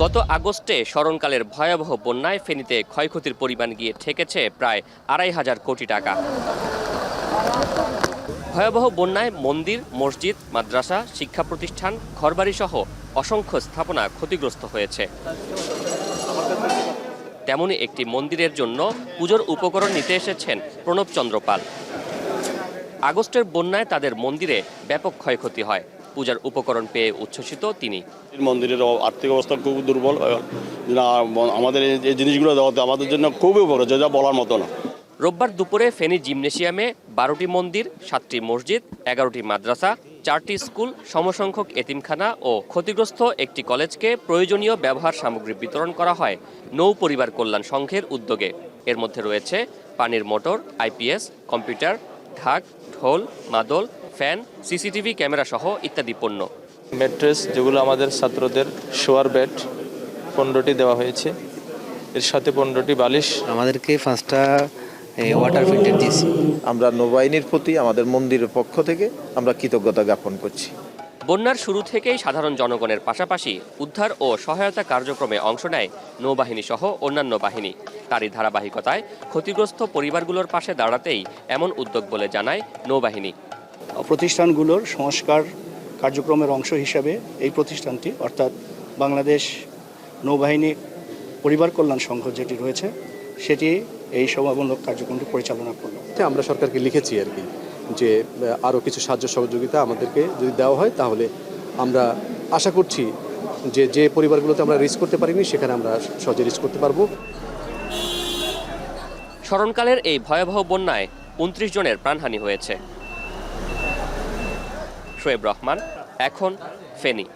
গত আগস্টে স্মরণকালের ভয়াবহ বন্যায় ফেনীতে ক্ষয়ক্ষতির পরিমাণ গিয়ে ঠেকেছে প্রায় ২৫০০ কোটি টাকা। ভয়াবহ বন্যায় মন্দির, মসজিদ, মাদ্রাসা, শিক্ষা প্রতিষ্ঠান, ঘরবাড়িসহ অসংখ্য স্থাপনা ক্ষতিগ্রস্ত হয়েছে। তেমনই একটি মন্দিরের জন্য পুজোর উপকরণ নিতে এসেছেন প্রণব চন্দ্র পাল। আগস্টের বন্যায় তাদের মন্দিরে ব্যাপক ক্ষয়ক্ষতি হয়। পূজার উপকরণ পেয়ে উচ্ছ্বসিত তিনি। মন্দিরের আর্থিক অবস্থা খুব দুর্বল, আমাদের এই জিনিসগুলো দেওয়াতে আমাদের জন্য খুবই উপকার, যা বলার মতো না। রোববার দুপুরে ফেনী জিমনেশিয়ামে ১২টি মন্দির, ৭টি মসজিদ, ১১টি মাদ্রাসা, 4টি স্কুল, সমসংখ্যক এতিমখানা ও ক্ষতিগ্রস্ত একটি কলেজকে প্রয়োজনীয় ব্যবহার সামগ্রী বিতরণ করা হয় নৌ পরিবার কল্যাণ সংঘের উদ্যোগে। এর মধ্যে রয়েছে পানির মোটর, আইপিএস, কম্পিউটার, ঢাক, ঢোল, মাদল, ফ্যান, সিসিটিভি ক্যামেরা সহ ইত্যাদি পণ্য। ম্যাট্রেস যেগুলো আমাদের ছাত্রদের শোয়ার বেড 15টি দেওয়া হয়েছে, এর সাথে 15টি বালিশ। আমাদেরকে 5টা ওয়াটার ফিল্টার দিয়েছি। আমরা নৌবাহিনীর প্রতি আমাদের মন্দিরের পক্ষ থেকে আমরা কৃতজ্ঞতা জ্ঞাপন করছি। বন্যার শুরু থেকেই সাধারণ জনগণের পাশাপাশি উদ্ধার ও সহায়তা কার্যক্রমে অংশ নেয় নৌবাহিনী সহ অন্যান্য বাহিনী। তারই ধারাবাহিকতায় ক্ষতিগ্রস্ত পরিবারগুলোর পাশে দাঁড়াতেই এমন উদ্যোগ বলে জানায় নৌবাহিনী। প্রতিষ্ঠানগুলোর সংস্কার কার্যক্রমের অংশ হিসাবে এই প্রতিষ্ঠানটি অর্থাৎ বাংলাদেশ নৌবাহিনী পরিবার কল্যাণ সংঘ যেটি রয়েছে সেটি এই সেবামূলক কার্যক্রমটি পরিচালনা করল। আমরা সরকারকে লিখেছি আর কি, যে আরও কিছু সাহায্য সহযোগিতা আমাদেরকে যদি দেওয়া হয় তাহলে আমরা আশা করছি যে পরিবারগুলোতে আমরা রিস্ক করতে পারিনি সেখানে আমরা সহজে রিস্ক করতে পারবো। স্মরণকালের এই ভয়াবহ বন্যায় ২৯ জনের প্রাণহানি হয়েছে। শোয়েব রহমান, এখন, ফেনী।